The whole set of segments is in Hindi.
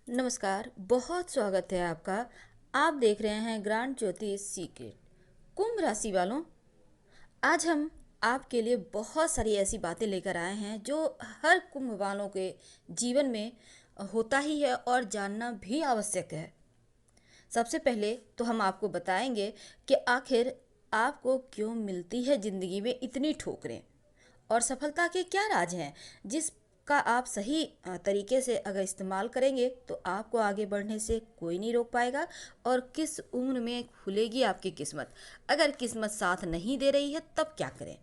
नमस्कार, बहुत स्वागत है आपका। आप देख रहे हैं ग्रांड ज्योतिष सीक्रेट। कुंभ राशि वालों, आज हम आपके लिए बहुत सारी ऐसी बातें लेकर आए हैं जो हर कुंभ वालों के जीवन में होता ही है और जानना भी आवश्यक है। सबसे पहले तो हम आपको बताएंगे कि आखिर आपको क्यों मिलती है ज़िंदगी में इतनी ठोकरें और सफलता के क्या राज हैं जिसका आप सही तरीके से अगर इस्तेमाल करेंगे तो आपको आगे बढ़ने से कोई नहीं रोक पाएगा। और किस उम्र में खुलेगी आपकी किस्मत, अगर किस्मत साथ नहीं दे रही है तब क्या करें।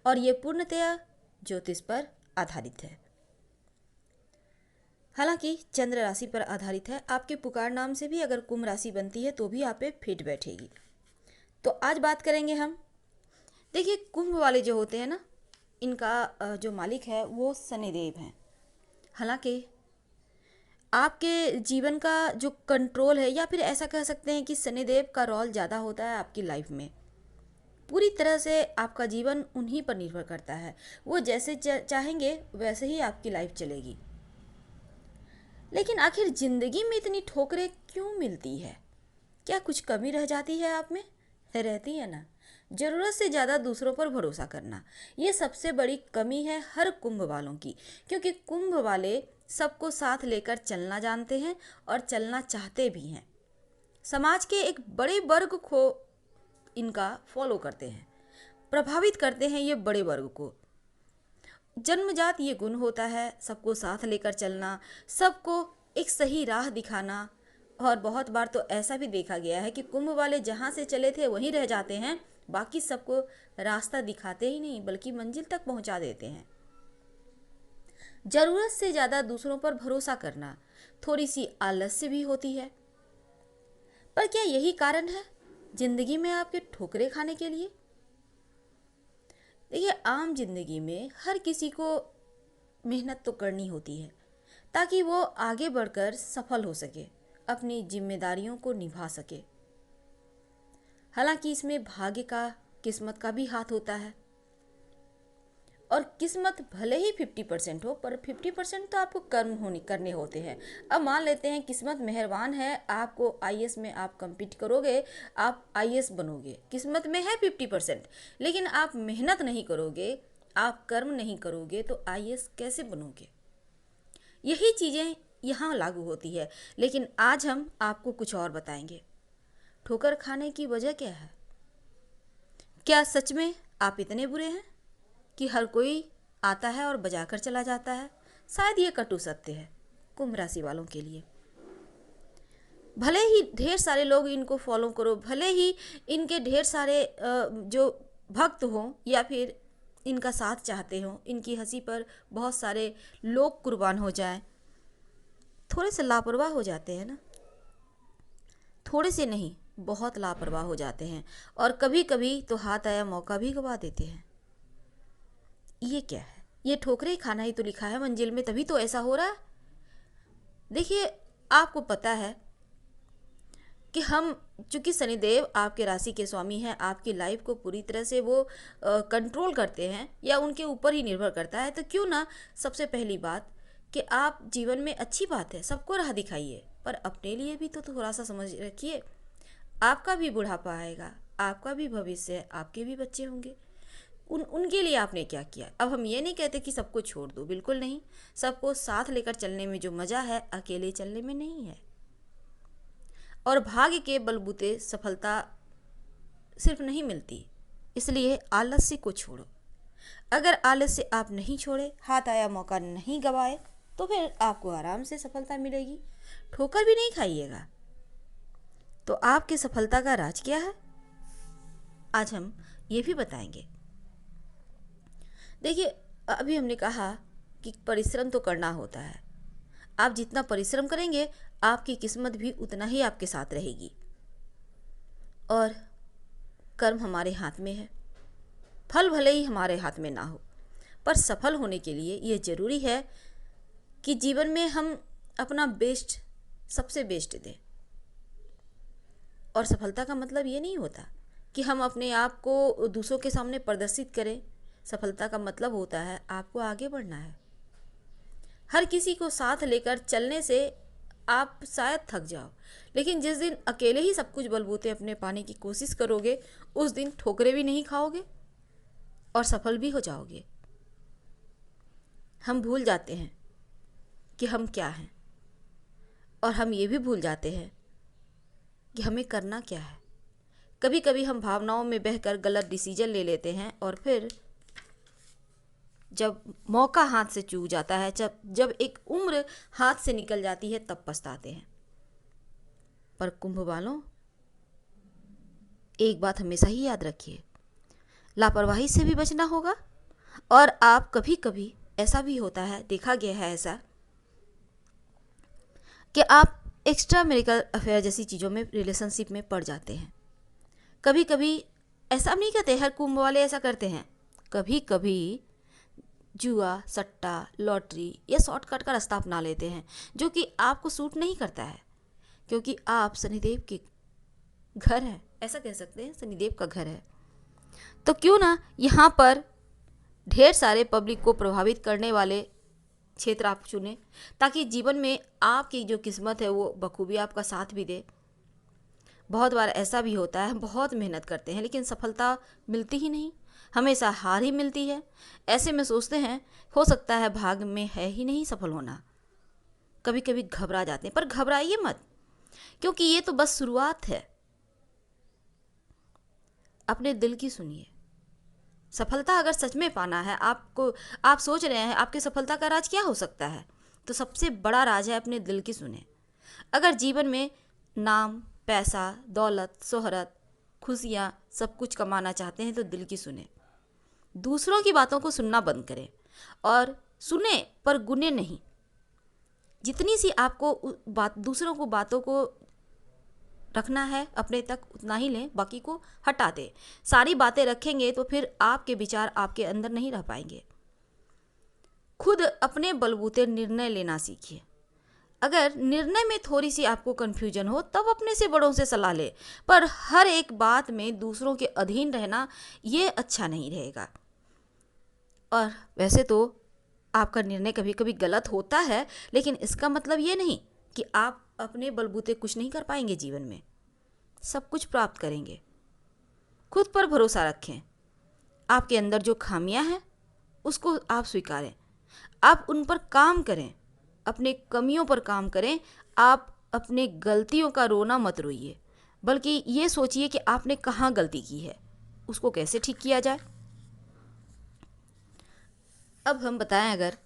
और ये पूर्णतया ज्योतिष पर आधारित है, हालांकि चंद्र राशि पर आधारित है। आपके पुकार नाम से भी अगर कुंभ राशि बनती है तो भी आप पे फिट बैठेगी। तो आज बात करेंगे हम। देखिए, कुंभ वाले जो होते हैं ना, इनका जो मालिक है वो शनिदेव हैं। हालांकि आपके जीवन का जो कंट्रोल है, या फिर ऐसा कह सकते हैं कि शनिदेव का रोल ज़्यादा होता है आपकी लाइफ में। पूरी तरह से आपका जीवन उन्हीं पर निर्भर करता है। वो जैसे चाहेंगे वैसे ही आपकी लाइफ चलेगी। लेकिन आखिर ज़िंदगी में इतनी ठोकरें क्यों मिलती है? क्या कुछ कमी रह जाती है आप में? रहती है ना। ज़रूरत से ज़्यादा दूसरों पर भरोसा करना, ये सबसे बड़ी कमी है हर कुंभ वालों की। क्योंकि कुंभ वाले सबको साथ लेकर चलना जानते हैं और चलना चाहते भी हैं। समाज के एक बड़े वर्ग को इनका फॉलो करते हैं, प्रभावित करते हैं ये बड़े वर्ग को। जन्मजात ये गुण होता है, सबको साथ लेकर चलना, सबको एक सही राह दिखाना। और बहुत बार तो ऐसा भी देखा गया है कि कुंभ वाले जहाँ से चले थे वहीं रह जाते हैं, बाकी सबको रास्ता दिखाते ही नहीं बल्कि मंजिल तक पहुँचा देते हैं। ज़रूरत से ज़्यादा दूसरों पर भरोसा करना थोड़ी सी आलस्य भी होती है। पर क्या यही कारण है जिंदगी में आपके ठोकरे खाने के लिए? देखिए, आम जिंदगी में हर किसी को मेहनत तो करनी होती है ताकि वो आगे बढ़कर सफल हो सके, अपनी जिम्मेदारियों को निभा सके। हालांकि इसमें भाग्य का, किस्मत का भी हाथ होता है। और किस्मत भले ही 50% हो, पर 50% तो आपको कर्म होने करने होते हैं। अब मान लेते हैं किस्मत मेहरबान है, आपको आईएएस में आप compete करोगे, आप आईएएस बनोगे। किस्मत में है 50%, लेकिन आप मेहनत नहीं करोगे, आप कर्म नहीं करोगे तो आईएएस कैसे बनोगे? यही चीज़ें यहाँ लागू होती है। लेकिन आज हम आपको कुछ और बताएंगे। ठोकर खाने की वजह क्या है? क्या सच में आप इतने बुरे हैं कि हर कोई आता है और बजाकर चला जाता है? शायद ये कटु सत्य है कुंभ राशि वालों के लिए। भले ही ढेर सारे लोग इनको फॉलो करो, भले ही इनके ढेर सारे जो भक्त हों या फिर इनका साथ चाहते हों, इनकी हंसी पर बहुत सारे लोग कुर्बान हो जाएं, थोड़े से लापरवाह हो जाते हैं ना। थोड़े से नहीं, बहुत लापरवाह हो जाते हैं और कभी कभी तो हाथ आया मौका भी गवा देते हैं। ये क्या है? ये ठोकरे खाना ही तो लिखा है मंजिल में, तभी तो ऐसा हो रहा है। देखिए, आपको पता है कि हम, चूंकि शनिदेव आपके राशि के स्वामी हैं, आपकी लाइफ को पूरी तरह से वो कंट्रोल करते हैं या उनके ऊपर ही निर्भर करता है। तो क्यों ना सबसे पहली बात कि आप जीवन में, अच्छी बात है सबको राह दिखाइए, पर अपने लिए भी तो थोड़ा सा समझ रखिए। आपका भी बुढ़ापा आएगा, आपका भी भविष्य है, आपके भी बच्चे होंगे। उनके लिए आपने क्या किया? अब हम ये नहीं कहते कि सबको छोड़ दो, बिल्कुल नहीं। सबको साथ लेकर चलने में जो मज़ा है अकेले चलने में नहीं है। और भाग्य के बलबूते सफलता सिर्फ नहीं मिलती, इसलिए आलस्य को छोड़ो। अगर आलस्य आप नहीं छोड़े, हाथ आया मौका नहीं गवाए, तो फिर आपको आराम से सफलता मिलेगी, ठोकर भी नहीं खाइएगा। तो आपकी सफलता का राज क्या है, आज हम ये भी बताएंगे। देखिए, अभी हमने कहा कि परिश्रम तो करना होता है। आप जितना परिश्रम करेंगे, आपकी किस्मत भी उतना ही आपके साथ रहेगी। और कर्म हमारे हाथ में है, फल भले ही हमारे हाथ में ना हो, पर सफल होने के लिए ये ज़रूरी है कि जीवन में हम अपना बेस्ट, सबसे बेस्ट दें। और सफलता का मतलब ये नहीं होता कि हम अपने आप को दूसरों के सामने प्रदर्शित करें। सफलता का मतलब होता है आपको आगे बढ़ना है। हर किसी को साथ लेकर चलने से आप शायद थक जाओ, लेकिन जिस दिन अकेले ही सब कुछ बलबूते अपने पाने की कोशिश करोगे, उस दिन ठोकरें भी नहीं खाओगे और सफल भी हो जाओगे। हम भूल जाते हैं कि हम क्या हैं, और हम ये भी भूल जाते हैं कि हमें करना क्या है। कभी कभी हम भावनाओं में बहकर गलत डिसीजन ले लेते हैं, और फिर जब मौका हाथ से चूक जाता है, जब एक उम्र हाथ से निकल जाती है, तब पछताते हैं। पर कुंभ वालों, एक बात हमेशा ही याद रखिए, लापरवाही से भी बचना होगा। और आप कभी कभी ऐसा भी होता है, देखा गया है ऐसा, कि आप एक्स्ट्रा मैरिटल अफेयर जैसी चीज़ों में, रिलेशनशिप में पड़ जाते हैं। कभी कभी, ऐसा नहीं कहते हर कुंभ वाले ऐसा करते हैं, कभी कभी जुआ, सट्टा, लॉटरी या शॉर्टकट का रास्ता अपना लेते हैं, जो कि आपको सूट नहीं करता है, क्योंकि आप शनिदेव के घर है, ऐसा कह सकते हैं, शनिदेव का घर है। तो क्यों ना यहाँ पर ढेर सारे पब्लिक को प्रभावित करने वाले क्षेत्र आप चुने, ताकि जीवन में आपकी जो किस्मत है वो बखूबी आपका साथ भी दे। बहुत बार ऐसा भी होता है, बहुत मेहनत करते हैं लेकिन सफलता मिलती ही नहीं, हमेशा हार ही मिलती है। ऐसे में सोचते हैं हो सकता है भाग में है ही नहीं सफल होना। कभी कभी घबरा जाते हैं, पर घबराइए मत, क्योंकि ये तो बस शुरुआत है। अपने दिल की सुनिए। सफलता अगर सच में पाना है आपको, आप सोच रहे हैं आपकी सफलता का राज क्या हो सकता है, तो सबसे बड़ा राज है अपने दिल की सुने। अगर जीवन में नाम, पैसा, दौलत, शोहरत, खुशियाँ सब कुछ कमाना चाहते हैं तो दिल की सुने। दूसरों की बातों को सुनना बंद करें, और सुने पर गुने नहीं। जितनी सी आपको दूसरों को बातों को रखना है अपने तक उतना ही लें, बाकी को हटा दें। सारी बातें रखेंगे तो फिर आपके विचार आपके अंदर नहीं रह पाएंगे। खुद अपने बलबूते निर्णय लेना सीखिए। अगर निर्णय में थोड़ी सी आपको कन्फ्यूजन हो तब अपने से बड़ों से सलाह ले, पर हर एक बात में दूसरों के अधीन रहना ये अच्छा नहीं रहेगा। और वैसे तो आपका निर्णय कभी कभी गलत होता है, लेकिन इसका मतलब ये नहीं कि आप अपने बलबूते कुछ नहीं कर पाएंगे। जीवन में सब कुछ प्राप्त करेंगे। खुद पर भरोसा रखें। आपके अंदर जो खामियां हैं उसको आप स्वीकारें, आप उन पर काम करें, अपने कमियों पर काम करें। आप अपने गलतियों का रोना मत रोइए, बल्कि ये सोचिए कि आपने कहाँ गलती की है, उसको कैसे ठीक किया जाए। अब हम बताएं, अगर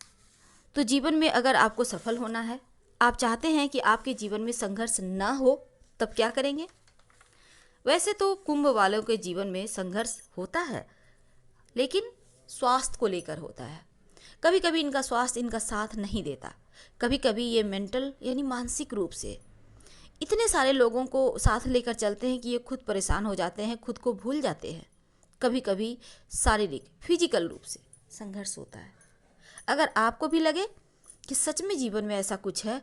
तो जीवन में अगर आपको सफल होना है, आप चाहते हैं कि आपके जीवन में संघर्ष ना हो, तब क्या करेंगे। वैसे तो कुंभ वालों के जीवन में संघर्ष होता है, लेकिन स्वास्थ्य को लेकर होता है। कभी कभी इनका स्वास्थ्य इनका साथ नहीं देता, कभी कभी ये मेंटल यानी मानसिक रूप से इतने सारे लोगों को साथ लेकर चलते हैं कि ये खुद परेशान हो जाते हैं, खुद को भूल जाते हैं। कभी कभी शारीरिक फिजिकल रूप से संघर्ष होता है। अगर आपको भी लगे कि सच में जीवन में ऐसा कुछ है,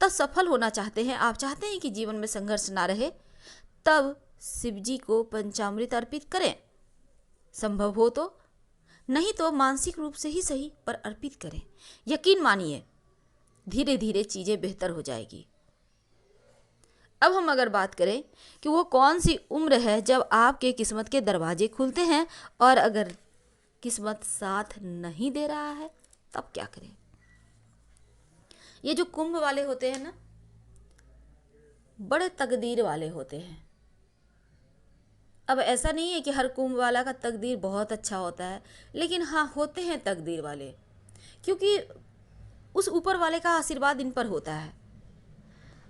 तब सफल होना चाहते हैं, आप चाहते हैं कि जीवन में संघर्ष ना रहे, तब शिव जी को पंचामृत अर्पित करें, संभव हो तो। नहीं तो मानसिक रूप से ही सही, पर अर्पित करें। यकीन मानिए धीरे धीरे चीज़ें बेहतर हो जाएगी। अब हम अगर बात करें कि वो कौन सी उम्र है जब आपके किस्मत के दरवाजे खुलते हैं, और अगर किस्मत साथ नहीं दे रहा है तब क्या करें। ये जो कुंभ वाले होते हैं ना, बड़े तकदीर वाले होते हैं। अब ऐसा नहीं है कि हर कुंभ वाला का तकदीर बहुत अच्छा होता है, लेकिन हाँ होते हैं तकदीर वाले, क्योंकि उस ऊपर वाले का आशीर्वाद इन पर होता है।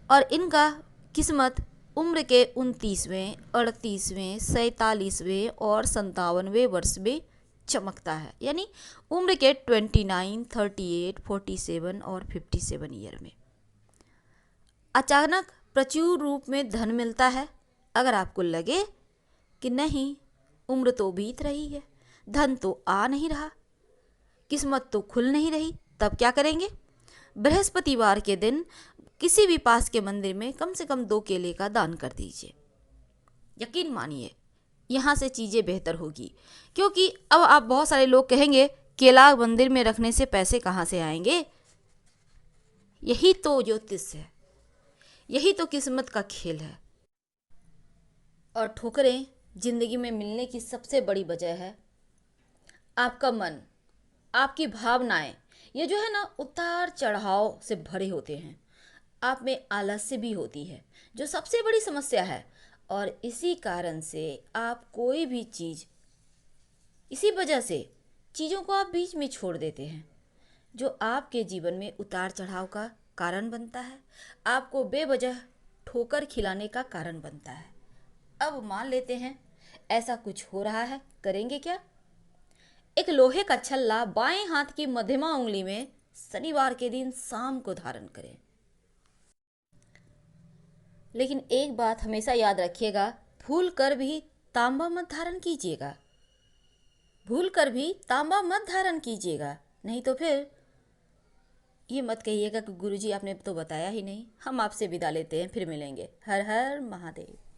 और इनका किस्मत उम्र के 29वें, 38वें, 47वें और 57वें वर्ष में चमकता है, यानी उम्र के 29, 38, 47 और 57 ईयर में अचानक प्रचुर रूप में धन मिलता है। अगर आपको लगे कि नहीं, उम्र तो बीत रही है, धन तो आ नहीं रहा, किस्मत तो खुल नहीं रही, तब क्या करेंगे। बृहस्पतिवार के दिन किसी भी पास के मंदिर में कम से कम 2 केले का दान कर दीजिए। यकीन मानिए यहाँ से चीज़ें बेहतर होगी, क्योंकि अब आप बहुत सारे लोग कहेंगे केला मंदिर में रखने से पैसे कहाँ से आएंगे। यही तो ज्योतिष है। यही तो किस्मत का खेल है। और ठोकरें जिंदगी में मिलने की सबसे बड़ी वजह है आपका मन, आपकी भावनाएं। ये जो है ना, उतार चढ़ाव से भरे होते हैं। आप में आलस्य भी होती है, जो सबसे बड़ी समस्या है। और इसी कारण से आप कोई भी चीज़, इसी वजह से चीज़ों को आप बीच में छोड़ देते हैं, जो आपके जीवन में उतार चढ़ाव का कारण बनता है, आपको बेवजह ठोकर खिलाने का कारण बनता है। अब मान लेते हैं ऐसा कुछ हो रहा है, करेंगे क्या? एक लोहे का छल्ला बाएं हाथ की मध्यमा उंगली में शनिवार के दिन शाम को धारण करें। लेकिन एक बात हमेशा याद रखिएगा, भूल कर भी तांबा मत धारण कीजिएगा। भूल कर भी तांबा मत धारण कीजिएगा, नहीं तो फिर ये मत कहिएगा कि गुरुजी आपने तो बताया ही नहीं। हम आपसे विदा लेते हैं, फिर मिलेंगे। हर हर महादेव।